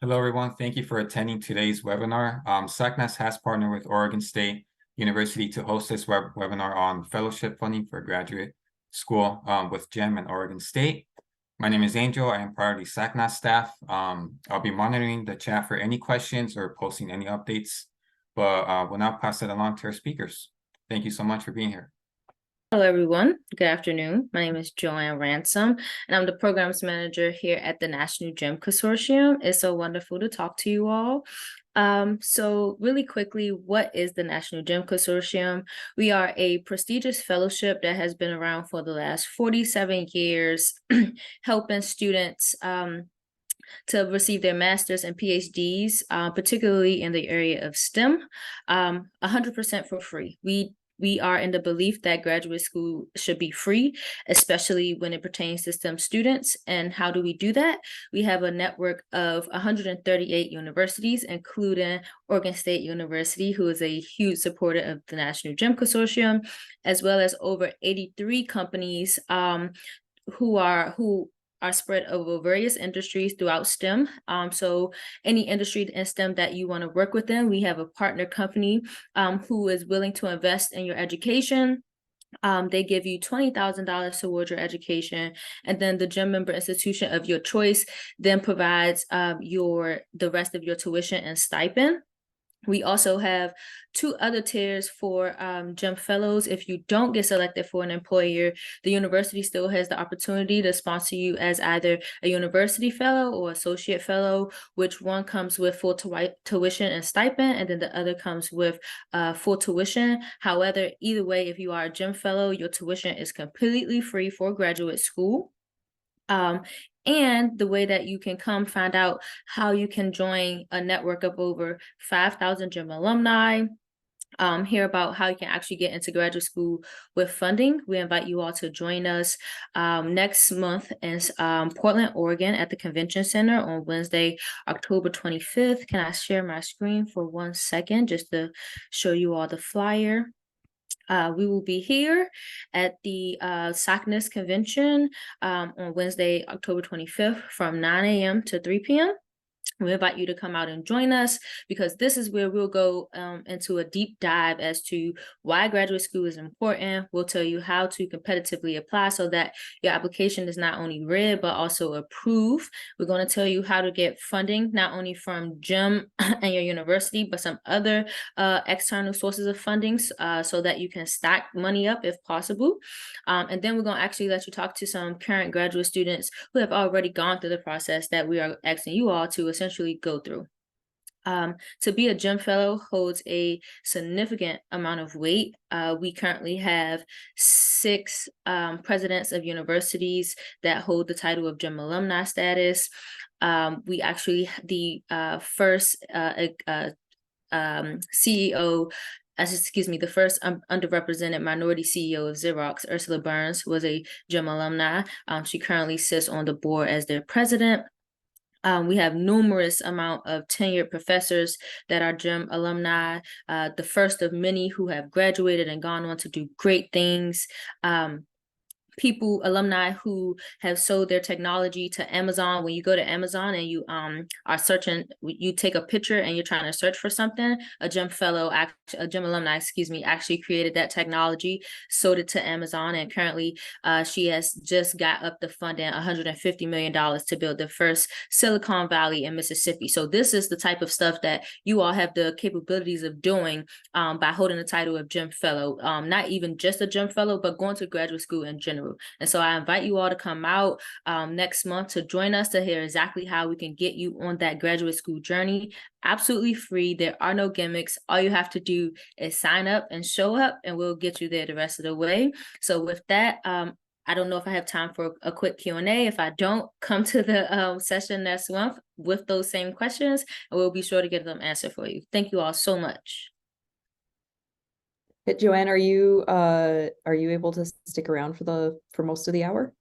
Hello, everyone. Thank you for attending today's webinar. SACNAS has partnered with Oregon State University to host this webinar on fellowship funding for graduate school with GEM and Oregon State. My name is Angel. I am part of the SACNAS staff. I'll be monitoring the chat for any questions or posting any updates, but we'll now pass it along to our speakers. Thank you so much for being here. Hello, everyone. Good afternoon. My name is Joanne Ransom, and I'm the programs manager here at the National GEM Consortium. It's so wonderful to talk to you all. So really quickly, what is the National GEM Consortium? We are a prestigious fellowship that has been around for the last 47 years, helping students to receive their master's and PhDs, particularly in the area of STEM, 100% for free. We are in the belief that graduate school should be free, especially when it pertains to STEM students. And how do we do that? We have a network of 138 universities, including Oregon State University, who is a huge supporter of the National GEM Consortium, as well as over 83 companies who are spread over various industries throughout STEM. So any industry in STEM that you want to work within, we have a partner company who is willing to invest in your education. They give you $20,000 towards your education, and then the GEM member institution of your choice then provides the rest of your tuition and stipend. We also have two other tiers for GEM fellows. If you don't get selected for an employer, the university still has the opportunity to sponsor you as either a university fellow or associate fellow, which one comes with full tuition and stipend, and then the other comes with full tuition. However, either way, if you are a GEM fellow, your tuition is completely free for graduate school. And the way that you can come find out how you can join a network of over 5,000 GEM alumni, hear about how you can actually get into graduate school with funding. We invite you all to join us next month in Portland, Oregon at the Convention Center on Wednesday, October 25th. Can I share my screen for 1 second just to show you all the flyer? We will be here at the SACNAS convention on Wednesday, October 25th from 9 a.m. to 3 p.m. We invite you to come out and join us, because this is where we'll go into a deep dive as to why graduate school is important. We'll tell you how to competitively apply so that your application is not only read, but also approved. We're going to tell you how to get funding, not only from GEM and your university, but some other external sources of funding so that you can stack money up if possible. And then we're going to actually let you talk to some current graduate students who have already gone through the process that we are asking you all to essentially go through. To be a GEM fellow holds a significant amount of weight. We currently have 6 presidents of universities that hold the title of GEM alumni status. We actually, the first CEO, the first underrepresented minority CEO of Xerox, Ursula Burns, was a GEM alumni. She currently sits on the board as their president. We have numerous amount of tenured professors that are GEM alumni, the first of many who have graduated and gone on to do great things. Alumni who have sold their technology to Amazon. When you go to Amazon and you are searching, you take a picture and you're trying to search for something, a GEM alumni, actually created that technology, sold it to Amazon, and currently she has just got up the funding, $150 million to build the first Silicon Valley in Mississippi. So this is the type of stuff that you all have the capabilities of doing by holding the title of GEM fellow, not even just a GEM fellow, but going to graduate school in general. And so I invite you all to come out next month to join us to hear exactly how we can get you on that graduate school journey. Absolutely free. There are no gimmicks. All you have to do is sign up and show up, and we'll get you there the rest of the way. So with that, I don't know if I have time for a quick Q&A. If I don't, come to the session next month with those same questions, and we'll be sure to get them answered for you. Thank you all so much. Joanne, are you able to stick around for most of the hour?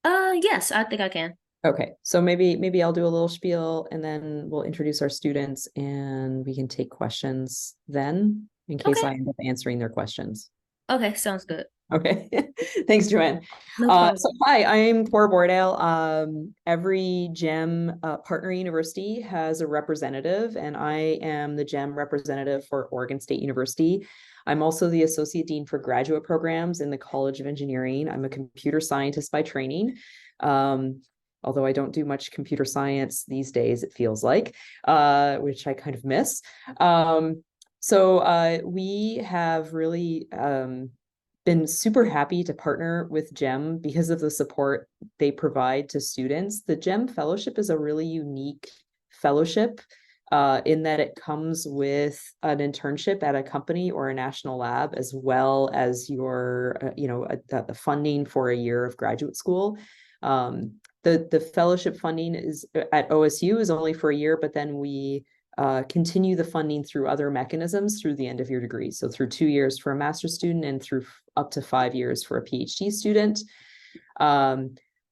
Yes, I think I can. Okay, so maybe I'll do a little spiel and then we'll introduce our students and we can take questions then in case I end up answering their questions. Okay, sounds good. Okay, thanks, Joanne. No problem. So hi, I'm Cora Bordale. Every GEM partner university has a representative, and I am the GEM representative for Oregon State University. I'm also the Associate Dean for Graduate Programs in the College of Engineering. I'm a computer scientist by training. Although I don't do much computer science these days, it feels like, which I kind of miss. So we have really been super happy to partner with GEM because of the support they provide to students. The GEM Fellowship is a really unique fellowship in that it comes with an internship at a company or a national lab, as well as your, the funding for a year of graduate school. The fellowship funding is at OSU is only for a year, but then we continue the funding through other mechanisms through the end of your degree. So through 2 years for a master's student and through up to 5 years for a PhD student.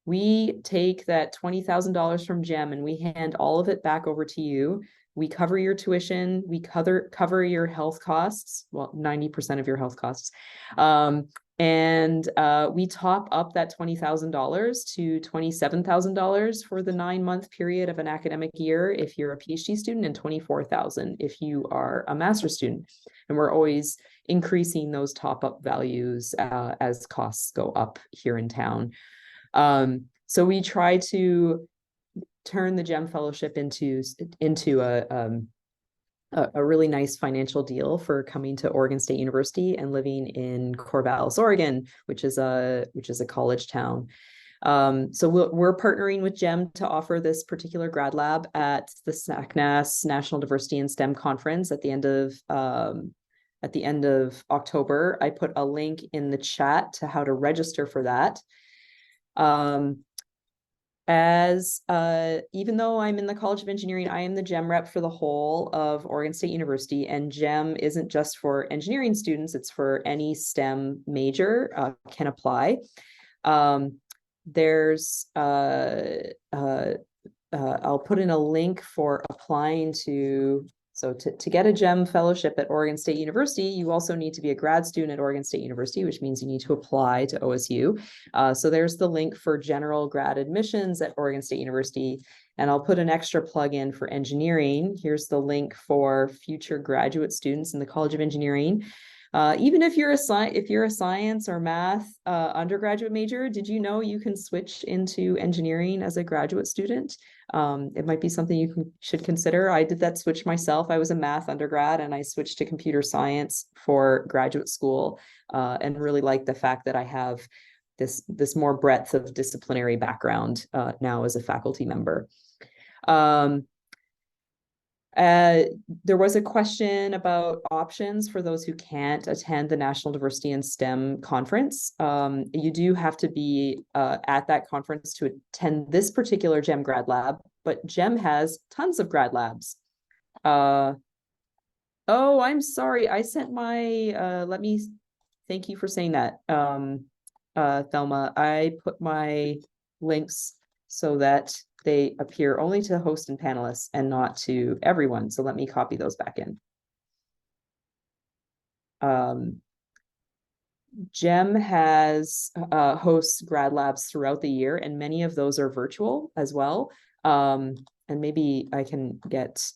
We take that $20,000 from GEM and we hand all of it back over to you. We cover your tuition, we cover your health costs, well, 90% of your health costs. And we top up that $20,000 to $27,000 for the 9-month period of an academic year if you're a PhD student, and $24,000 if you are a master's student. And we're always increasing those top up values as costs go up here in town. So we try to turn the GEM Fellowship into a really nice financial deal for coming to Oregon State University and living in Corvallis, Oregon, which is a college town. So we're partnering with GEM to offer this particular grad lab at the SACNAS National Diversity and STEM Conference at the end of October. I put a link in the chat to how to register for that. Even though I'm in the College of Engineering, I am the GEM rep for the whole of Oregon State University, and GEM isn't just for engineering students, it's for any STEM major can apply. I'll put in a link for applying to get a GEM fellowship at Oregon State University, you also need to be a grad student at Oregon State University, which means you need to apply to OSU. So there's the link for general grad admissions at Oregon State University. And I'll put an extra plug in for engineering. Here's the link for future graduate students in the College of Engineering. Even if you're a science or math undergraduate major, did you know you can switch into engineering as a graduate student? It might be something you should consider. I did that switch myself. I was a math undergrad and I switched to computer science for graduate school, and really like the fact that I have this more breadth of disciplinary background now as a faculty member. There was a question about options for those who can't attend the National Diversity and STEM Conference. You do have to be at that conference to attend this particular GEM grad lab, but GEM has tons of grad labs. Oh, I'm sorry. I sent my, thank you for saying that, Thelma. I put my links so that they appear only to host and panelists and not to everyone. So let me copy those back in. GEM has hosts grad labs throughout the year, and many of those are virtual as well. And maybe I can get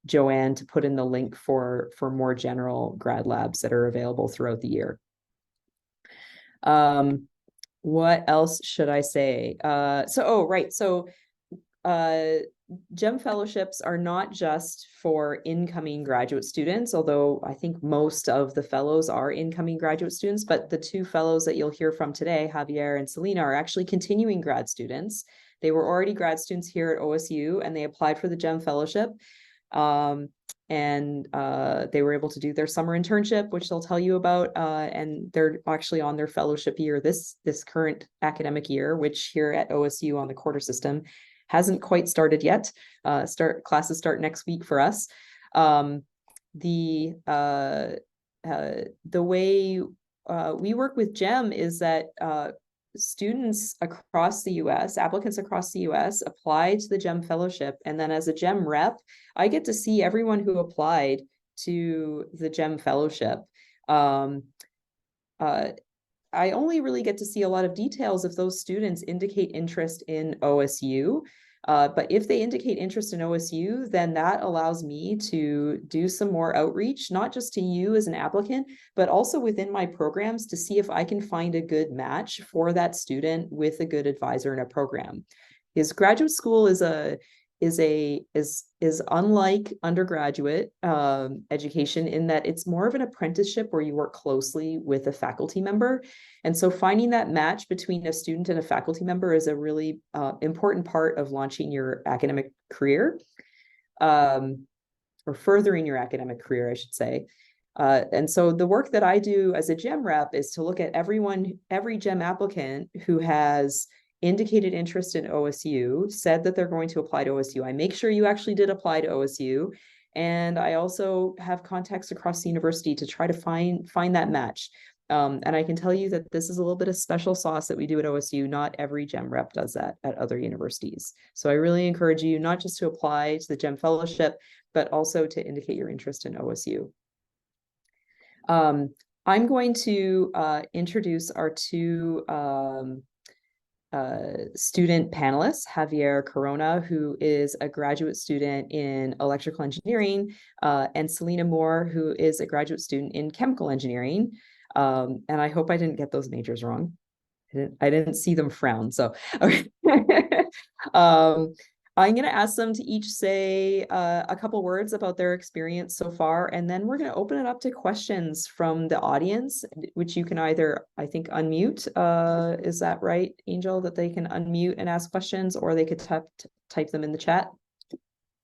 Joanne to put in the link for more general grad labs that are available throughout the year. What else should I say? So GEM fellowships are not just for incoming graduate students, although I think most of the fellows are incoming graduate students, but the 2 fellows that you'll hear from today, Javier and Selena, are actually continuing grad students. They were already grad students here at OSU and they applied for the GEM fellowship. They were able to do their summer internship, which they'll tell you about, and they're actually on their fellowship year this current academic year, which here at OSU on the quarter system hasn't quite started yet. Classes start next week for us. The way we work with GEM is that students across the US, applicants across the US, apply to the GEM fellowship, and then as a GEM rep, I get to see everyone who applied to the GEM fellowship. I only really get to see a lot of details if those students indicate interest in OSU. But if they indicate interest in OSU, then that allows me to do some more outreach, not just to you as an applicant, but also within my programs to see if I can find a good match for that student with a good advisor in a program. Because graduate school is unlike undergraduate education in that it's more of an apprenticeship where you work closely with a faculty member. And so finding that match between a student and a faculty member is a really important part of launching your academic career, or furthering your academic career, I should say. And so the work that I do as a GEM rep is to look at every GEM applicant who has indicated interest in OSU, said that they're going to apply to OSU. I make sure you actually did apply to OSU. And I also have contacts across the university to try to find that match. And I can tell you that this is a little bit of special sauce that we do at OSU. Not every GEM rep does that at other universities. So I really encourage you not just to apply to the GEM fellowship, but also to indicate your interest in OSU. I'm going to introduce our two student panelists, Javier Corona, who is a graduate student in electrical engineering, and Selena Moore, who is a graduate student in chemical engineering. And I hope I didn't get those majors wrong. I didn't see them frown. So, okay. I'm going to ask them to each say a couple words about their experience so far, and then we're going to open it up to questions from the audience, which you can either, I think, unmute. Is that right, Angel, that they can unmute and ask questions, or they could type them in the chat?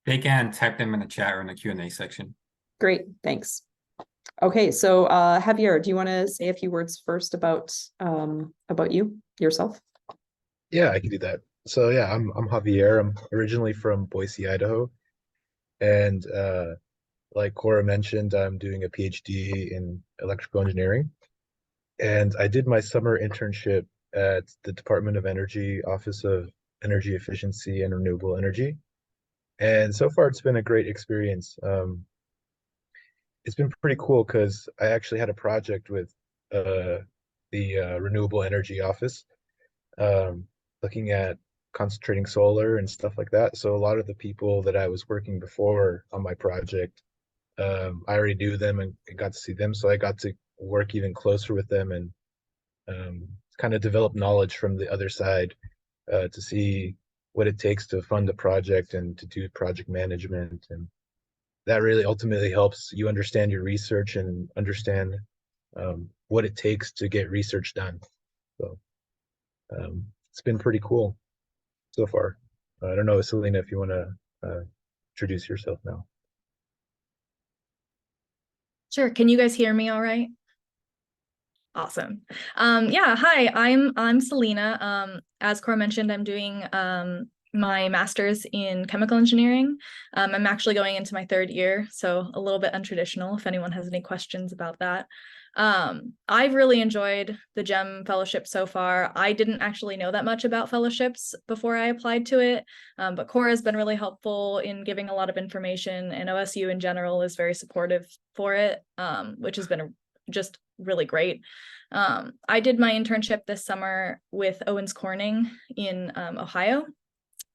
They can type them in the chat or in the Q&A section. Great, thanks. Okay, so Javier, do you want to say a few words first about yourself? Yeah, I can do that. So yeah, I'm Javier. I'm originally from Boise, Idaho. And like Cora mentioned, I'm doing a PhD in electrical engineering. And I did my summer internship at the Department of Energy, Office of Energy Efficiency and Renewable Energy. And so far, it's been a great experience. It's been pretty cool because I actually had a project with the Renewable Energy Office, looking at concentrating solar and stuff like that. So a lot of the people that I was working before on my project, I already knew them and got to see them. So I got to work even closer with them and kind of develop knowledge from the other side to see what it takes to fund a project and to do project management. And that really ultimately helps you understand your research and understand what it takes to get research done. So it's been pretty cool so far. I don't know, Selena, if you want to introduce yourself now. Sure. Can you guys hear me all right? Awesome. Yeah, hi, I'm Selena. As Cora mentioned, I'm doing my master's in chemical engineering. I'm actually going into my third year, so a little bit untraditional if anyone has any questions about that. I've really enjoyed the GEM fellowship so far. I didn't actually know that much about fellowships before I applied to it, but Cora has been really helpful in giving a lot of information, and OSU in general is very supportive for it, which has been just really great. I did my internship this summer with Owens Corning in Ohio,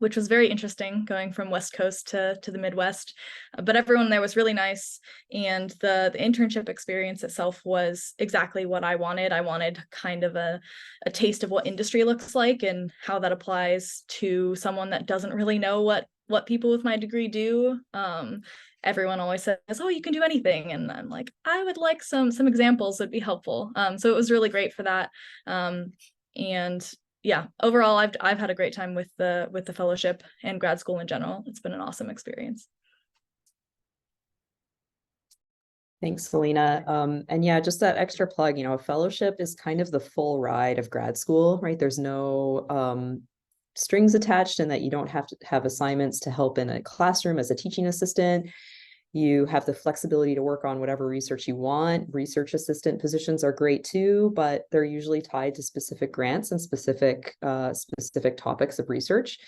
which was very interesting, going from West Coast to the Midwest. But everyone there was really nice. And the internship experience itself was exactly what I wanted. I wanted kind of a taste of what industry looks like and how that applies to someone that doesn't really know what people with my degree do. Everyone always says, oh, you can do anything. And I'm like, I would like some examples would be helpful. So it was really great for that. And yeah, overall, I've had a great time with the fellowship and grad school in general. It's been an awesome experience. Thanks, Selena. And yeah, just that extra plug, a fellowship is kind of the full ride of grad school, right? There's no strings attached, and that you don't have to have assignments to help in a classroom as a teaching assistant. You have the flexibility to work on whatever research you want. Research assistant positions are great too, but they're usually tied to specific grants and specific topics of research.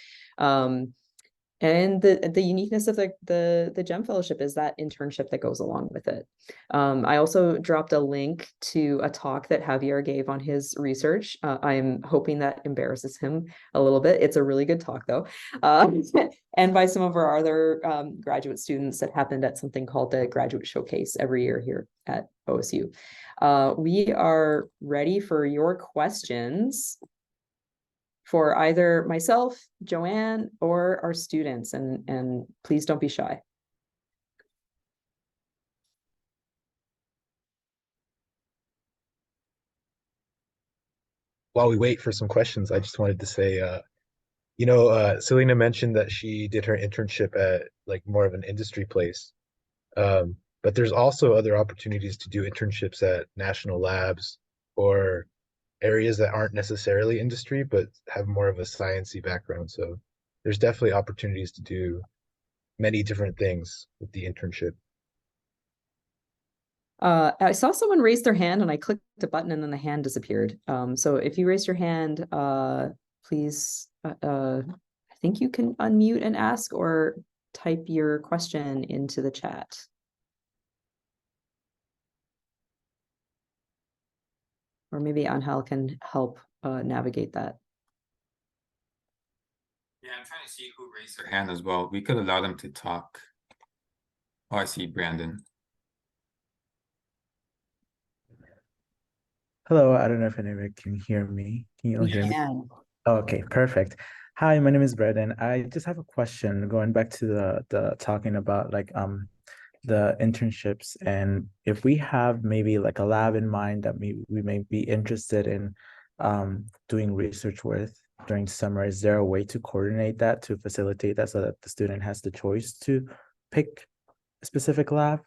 And the uniqueness of the GEM Fellowship is that internship that goes along with it. I also dropped a link to a talk that Javier gave on his research. I'm hoping that embarrasses him a little bit. It's a really good talk though. And by some of our other graduate students that happened at something called the Graduate Showcase every year here at OSU. We are ready for your questions for either myself, Joanne, or our students, and please don't be shy. While we wait for some questions, I just wanted to say, Selena mentioned that she did her internship at like more of an industry place. But there's also other opportunities to do internships at national labs or areas that aren't necessarily industry, but have more of a sciencey background. So there's definitely opportunities to do many different things with the internship. I saw someone raise their hand and I clicked a button and then the hand disappeared. So if you raise your hand, please, I think you can unmute and ask or type your question into the chat. Or maybe Angel can help navigate that. Yeah, I'm trying to see who raised their hand as well. We could allow them to talk. Oh, I see Brandon. Hello, I don't know if anyone can hear me. Can you all hear me? Oh, okay, perfect. Hi, my name is Brandon. I just have a question going back to the talking about like the internships, and if we have maybe like a lab in mind that we may be interested in doing research with during summer, is there a way to coordinate that, to facilitate that so that the student has the choice to pick a specific lab?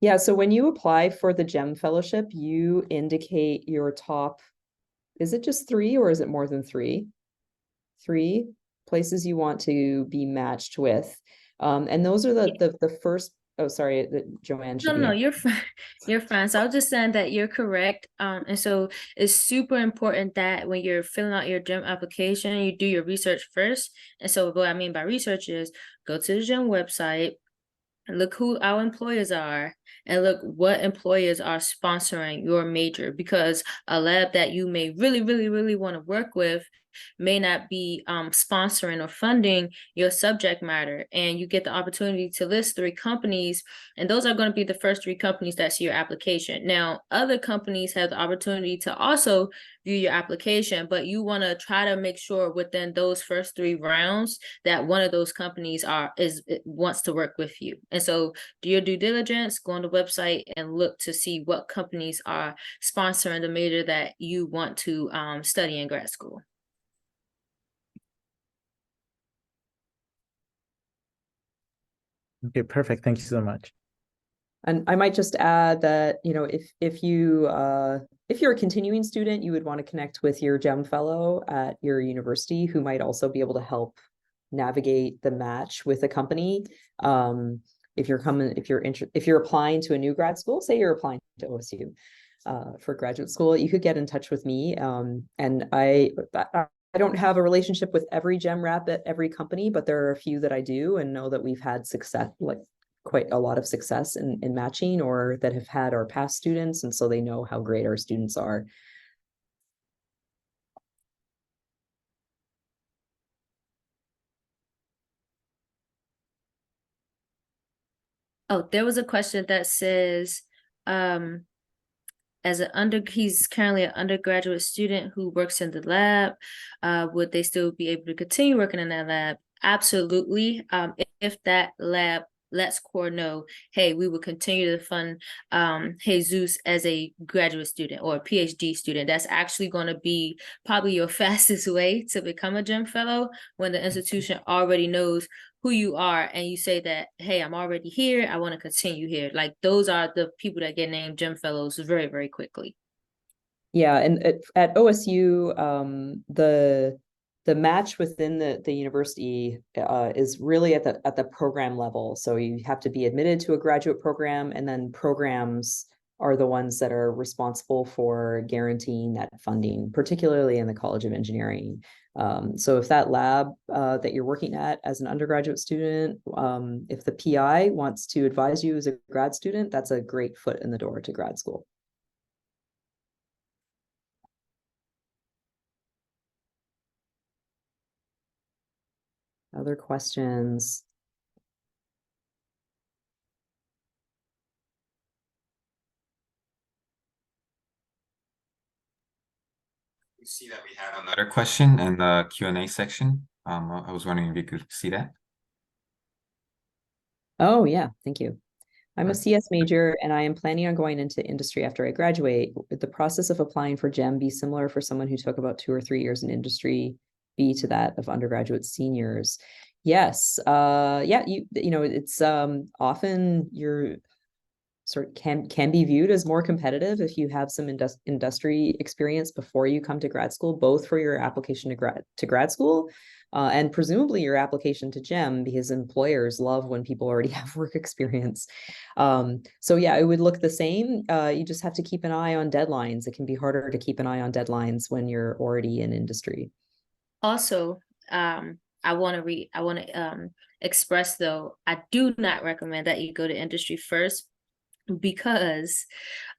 Yeah, so when you apply for the GEM Fellowship, you indicate your top, is it just 3 or is it more than 3? 3 places you want to be matched with. And those are the first, oh, sorry, Joanne should No, you're fine. You're fine. So I was just saying that you're correct. And so it's super important that when you're filling out your GEM application, you do your research first. And so what I mean by research is go to the GEM website, look who our employers are, and look what employers are sponsoring your major, because a lab that you may really want to work with may not be sponsoring or funding your subject matter, and you get the opportunity to list 3 companies, and those are going to be the first 3 companies that see your application. Now, other companies have the opportunity to also view your application, but you want to try to make sure within those first 3 rounds that one of those companies wants to work with you. And so do your due diligence, go on the website and look to see what companies are sponsoring the major that you want to study in grad school. Okay, perfect. Thank you so much. And I might just add that, you know, if you're a continuing student, you would want to connect with your GEM fellow at your university who might also be able to help navigate the match with a company. If you're applying to a new grad school, say you're applying to OSU for graduate school, you could get in touch with me. And I don't have a relationship with every GEM rep at every company, but there are a few that I do and know that we've had success, like quite a lot of success in matching, or that have had our past students. And so they know how great our students are. Oh, there was a question that says, he's currently an undergraduate student who works in the lab. Would they still be able to continue working in that lab? Absolutely. If that lab lets core know, hey, we will continue to fund Jesus as a graduate student or a PhD student, that's actually going to be probably your fastest way to become a GEM fellow, when the institution already knows who you are and you say that, hey, I'm already here, I want to continue here. Like, those are the people that get named GEM fellows very quickly. Yeah, and at OSU, the match within the university is really at the program level. So you have to be admitted to a graduate program, and then programs are the ones that are responsible for guaranteeing that funding, particularly in the College of Engineering. So if that lab that you're working at as an undergraduate student, if the PI wants to advise you as a grad student, that's a great foot in the door to grad school. Other questions? We see that we have another question in the Q&A section. I was wondering if you could see that. Oh yeah, thank you. I'm a Right. CS major and I am planning on going into industry after I graduate. Would the process of applying for GEM be similar for someone who took about 2 or 3 years in industry be to that of undergraduate seniors? Yes. Yeah, you know, it's often you're can be viewed as more competitive if you have some industry experience before you come to grad school, both for your application to grad school and presumably your application to GEM, because employers love when people already have work experience. So yeah, it would look the same. You just have to keep an eye on deadlines. It can be harder to keep an eye on deadlines when you're already in industry. Also, I want to express though, I do not recommend that you go to industry first, because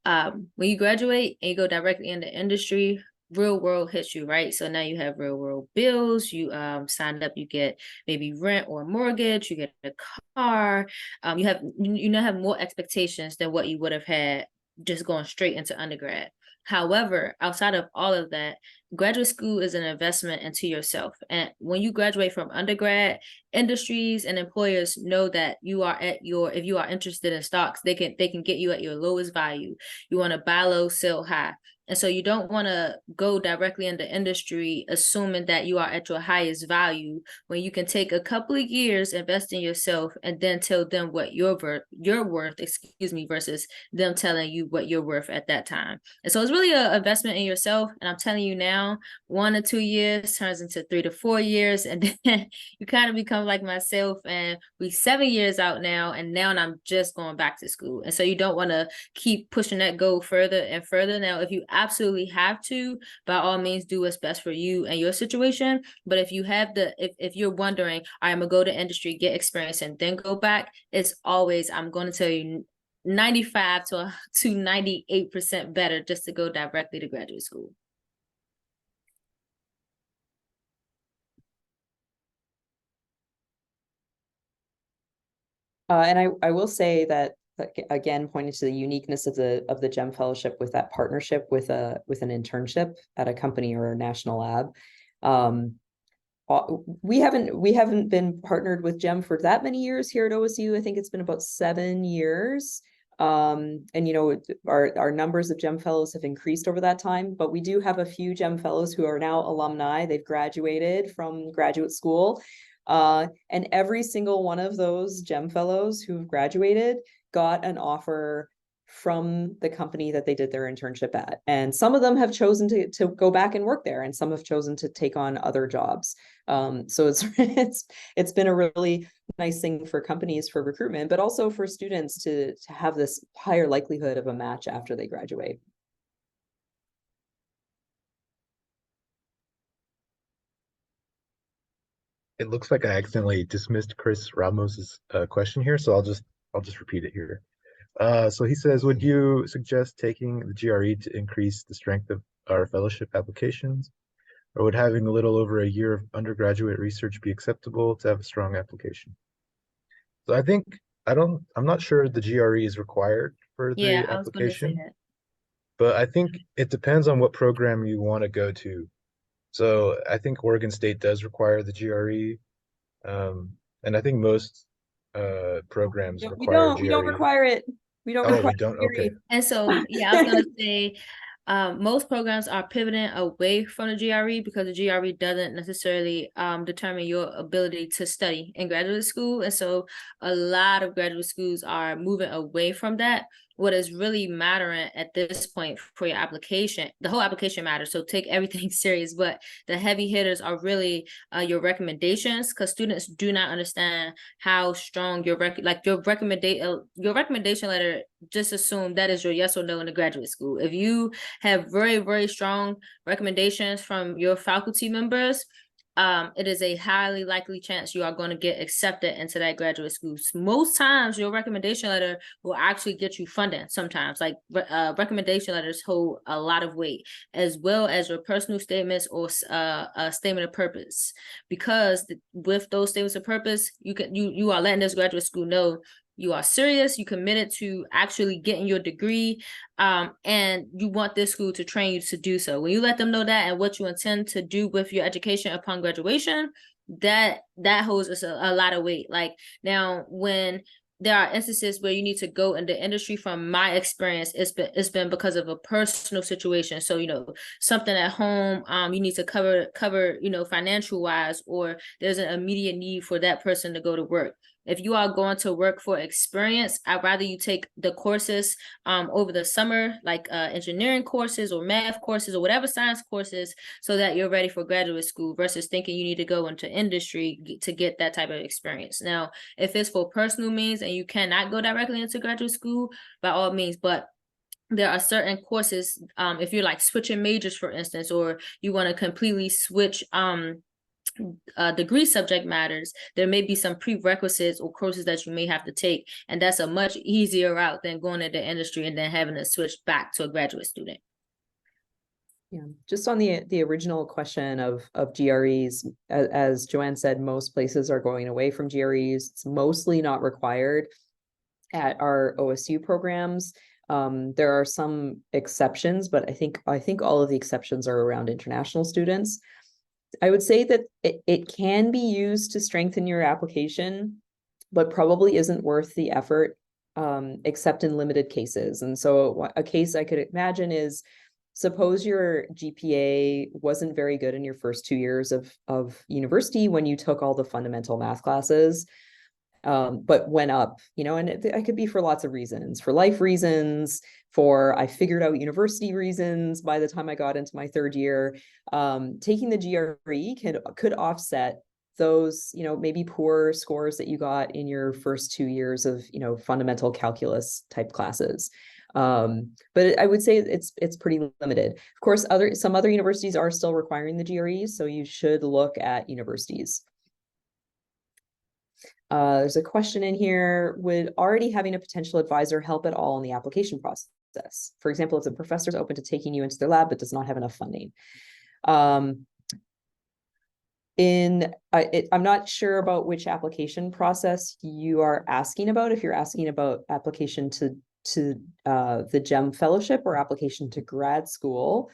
when you graduate and you go directly into industry, real world hits you, right? So now you have real world bills. You signed up, you get maybe rent or mortgage, you get a car. You now have more expectations than what you would have had just going straight into undergrad. However, outside of all of that, graduate school is an investment into yourself. And when you graduate from undergrad, industries and employers know that you are at your, if you are interested in stocks, they can get you at your lowest value. You want to buy low, sell high. And so you don't want to go directly into industry assuming that you are at your highest value, when you can take a couple of years, invest in yourself, and then tell them what you're worth, versus them telling you what you're worth at that time. And so it's really an investment in yourself. And I'm telling you now, 1 to 2 years turns into 3 to 4 years. And then you kind of become like myself, and we 7 years out now, and now I'm just going back to school. And so you don't want to keep pushing that goal further and further. Now, if you absolutely have to, by all means, do what's best for you and your situation. But if you have if you're wondering, I'm gonna go to industry, get experience, and then go back, it's always, I'm going to tell you, 95 to 98% better just to go directly to graduate school. And I will say that, again, pointing to the uniqueness of the GEM fellowship with that partnership with an internship at a company or a national lab. We haven't been partnered with GEM for that many years here at OSU. I think it's been about 7 years. And you know, our numbers of GEM fellows have increased over that time, but we do have a few GEM fellows who are now alumni. They've graduated from graduate school. And every single one of those GEM fellows who've graduated got an offer from the company that they did their internship at. And some of them have chosen to go back and work there, and some have chosen to take on other jobs. So it's been a really nice thing for companies for recruitment, but also for students to have this higher likelihood of a match after they graduate. It looks like I accidentally dismissed Chris Ramos's question here, so I'll just repeat it here. So he says, would you suggest taking the GRE to increase the strength of our fellowship applications, or would having a little over a year of undergraduate research be acceptable to have a strong application? So I think I'm not sure the GRE is required for the I was going to say application, that. but I think it depends on what program you want to go to. So I think Oregon State does require the GRE, and I think most programs require GRE. We don't require it. We don't require we don't. Okay. And so, I was going to say, most programs are pivoting away from the GRE because the GRE doesn't necessarily determine your ability to study in graduate school. And so a lot of graduate schools are moving away from that. what is really mattering at this point for your application, the whole application matters, so take everything serious, but the heavy hitters are really your recommendations, because students do not understand how strong your recommendation letter, just assume that is your yes or no in the graduate school. If you have very, very strong recommendations from your faculty members, it is a highly likely chance you are going to get accepted into that graduate school. Most times your recommendation letter will actually get you funding. Sometimes, like recommendation letters hold a lot of weight, as well as your personal statements or a statement of purpose, because with those statements of purpose, you are letting this graduate school know you are serious, you committed to actually getting your degree, and you want this school to train you to do so. When you let them know that and what you intend to do with your education upon graduation, that holds us a lot of weight. Like, now, when there are instances where you need to go into industry, from my experience, it's been because of a personal situation. So, something at home, you need to cover, financial wise, or there's an immediate need for that person to go to work. If you are going to work for experience, I'd rather you take the courses over the summer, like engineering courses or math courses or whatever science courses, so that you're ready for graduate school, versus thinking you need to go into industry to get that type of experience. Now, if it's for personal means and you cannot go directly into graduate school, by all means, but there are certain courses, if you're like switching majors, for instance, or you want to completely switch degree subject matters, there may be some prerequisites or courses that you may have to take, and that's a much easier route than going into industry and then having to switch back to a graduate student. Yeah, just on the original question of GREs, as Joanne said, most places are going away from GREs. It's mostly not required at our OSU programs. There are some exceptions, but I think all of the exceptions are around international students. I would say that it can be used to strengthen your application, but probably isn't worth the effort, except in limited cases. And so a case I could imagine is, suppose your GPA wasn't very good in your first 2 years of university when you took all the fundamental math classes, but went up, and it could be for lots of reasons, for life reasons, for I figured out university reasons by the time I got into my third year. Taking the GRE could offset those, maybe poor scores that you got in your first 2 years of, fundamental calculus type classes. But I would say it's pretty limited. Of course, some other universities are still requiring the GRE, so you should look at universities. There's a question in here: would already having a potential advisor help at all in the application process? For example, if the professor is open to taking you into their lab but does not have enough funding. I'm not sure about which application process you are asking about. If you're asking about application to the GEM fellowship or application to grad school,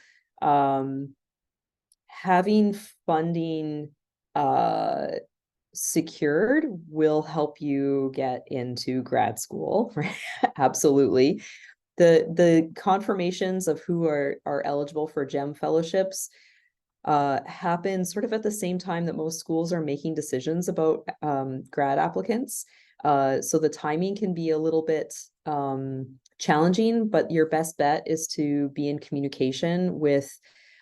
having funding secured will help you get into grad school. Absolutely. The confirmations of who are eligible for GEM fellowships happen sort of at the same time that most schools are making decisions about grad applicants. So the timing can be a little bit challenging, but your best bet is to be in communication with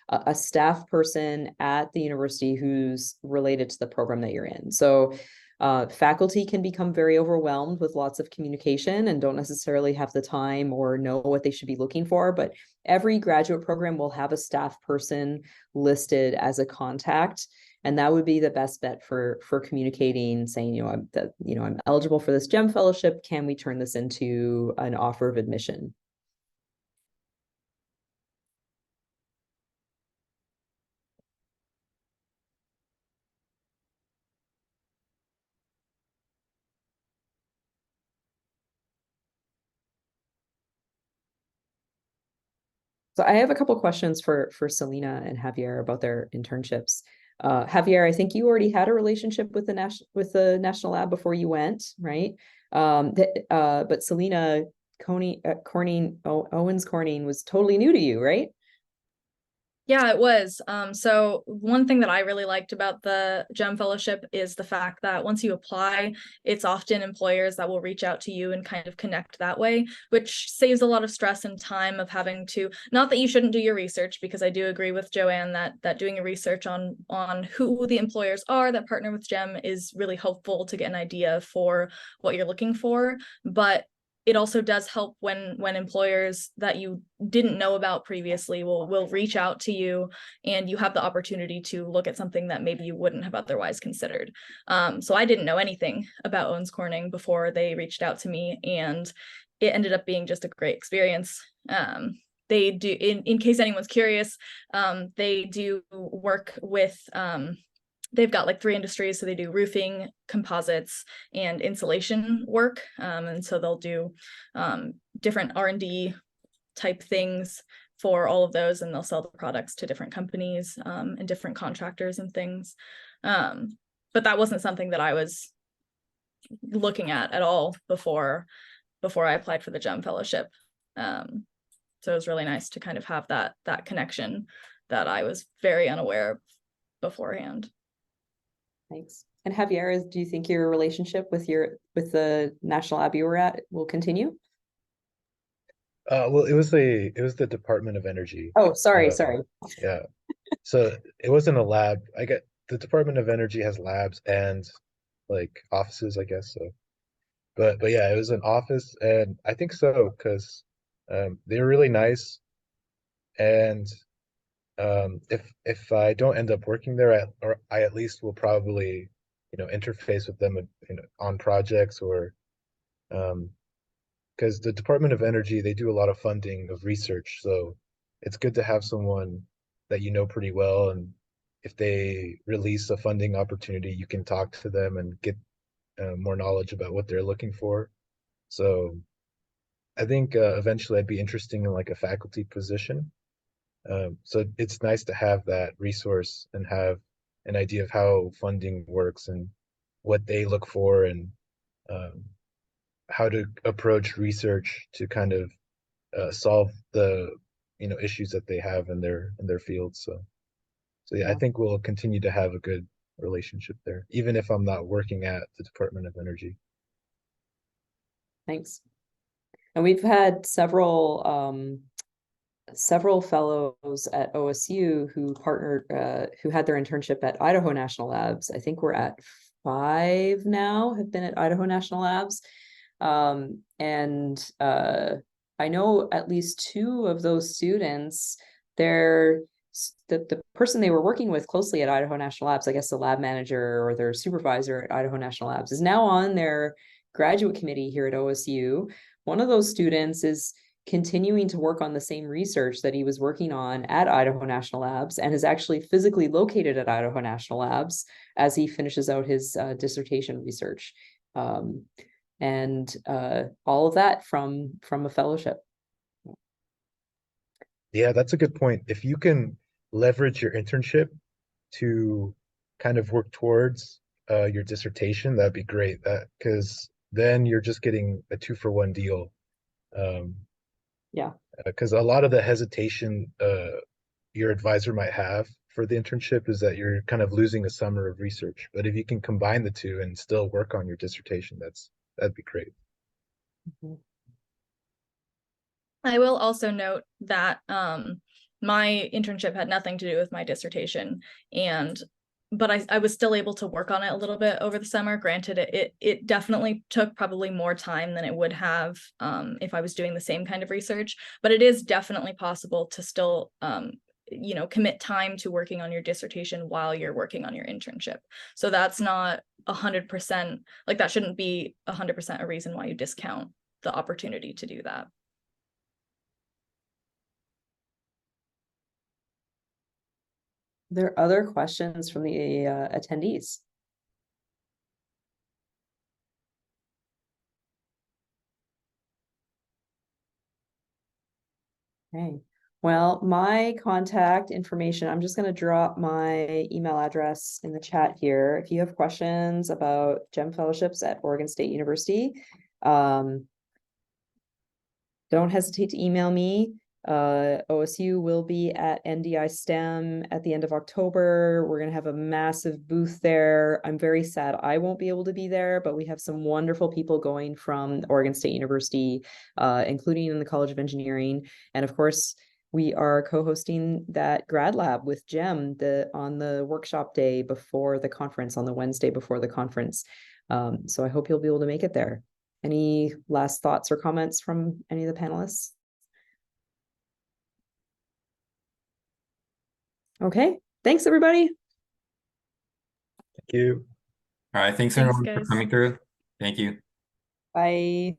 a staff person at the university who's related to the program that you're in. So faculty can become very overwhelmed with lots of communication and don't necessarily have the time or know what they should be looking for, but every graduate program will have a staff person listed as a contact, and that would be the best bet for communicating, saying, I'm eligible for this GEM fellowship. Can we turn this into an offer of admission? So I have a couple questions for Selena and Javier about their internships. Javier, I think you already had a relationship with the national lab before you went, right? But Selena Owens Corning was totally new to you, right? Yeah, it was. So one thing that I really liked about the GEM Fellowship is the fact that once you apply, it's often employers that will reach out to you and kind of connect that way, which saves a lot of stress and time of having to, not that you shouldn't do your research, because I do agree with Joanne that doing a research on who the employers are that partner with GEM is really helpful to get an idea for what you're looking for. But it also does help when employers that you didn't know about previously will reach out to you, and you have the opportunity to look at something that maybe you wouldn't have otherwise considered. So I didn't know anything about Owens Corning before they reached out to me, and it ended up being just a great experience. They do, in case anyone's curious, they do work with they've got like 3 industries. So they do roofing, composites, and insulation work. And so they'll do different R&D type things for all of those, and they'll sell the products to different companies and different contractors and things. But that wasn't something that I was looking at all before I applied for the GEM Fellowship. So it was really nice to kind of have that connection that I was very unaware of beforehand. Thanks. And Javier, do you think your relationship with the national lab you were at will continue? Well, it was the Department of Energy. Oh, sorry. Yeah. So it wasn't a lab. The Department of Energy has labs and like offices, I guess. So, but yeah, it was an office, and I think so because they were really nice, and if I don't end up working there, I at least will probably interface with them on projects, or because the Department of Energy, they do a lot of funding of research, so it's good to have someone that you know pretty well, and if they release a funding opportunity, you can talk to them and get more knowledge about what they're looking for. So I think eventually I'd be interested in like a faculty position. So it's nice to have that resource and have an idea of how funding works and what they look for, and how to approach research to kind of solve the issues that they have in their fields. So yeah, I think we'll continue to have a good relationship there, even if I'm not working at the Department of Energy. Thanks. And we've had several fellows at OSU who partnered, who had their internship at Idaho National Labs. I think we're at 5 now, have been at Idaho National Labs. And I know at least 2 of those students, the person they were working with closely at Idaho National Labs, I guess the lab manager or their supervisor at Idaho National Labs, is now on their graduate committee here at OSU. One of those students is continuing to work on the same research that he was working on at Idaho National Labs, and is actually physically located at Idaho National Labs as he finishes out his dissertation research. And all of that from a fellowship. Yeah, that's a good point. If you can leverage your internship to kind of work towards your dissertation, that'd be great. Because then you're just getting a 2-for-1 deal. Yeah. Because a lot of the hesitation your advisor might have for the internship is that you're kind of losing a summer of research. But if you can combine the two and still work on your dissertation, that'd be great. Mm-hmm. I will also note that my internship had nothing to do with my dissertation, but I was still able to work on it a little bit over the summer. Granted, it definitely took probably more time than it would have if I was doing the same kind of research, but it is definitely possible to still commit time to working on your dissertation while you're working on your internship. So that's not 100%, like that shouldn't be 100% a reason why you discount the opportunity to do that. Are there other questions from the attendees? Okay. Well, my contact information, I'm just going to drop my email address in the chat here. If you have questions about GEM fellowships at Oregon State University, don't hesitate to email me. OSU will be at NDI STEM at the end of October. We're going to have a massive booth there. I'm very sad I won't be able to be there, but we have some wonderful people going from Oregon State University, including in the College of Engineering. And of course, we are co-hosting that grad lab with Jem on the workshop day before the conference, on the Wednesday before the conference. So I hope you'll be able to make it there. Any last thoughts or comments from any of the panelists? Okay, thanks everybody. Thank you. All right, thanks Thanks, everyone for guys. coming through. Thank you. Bye.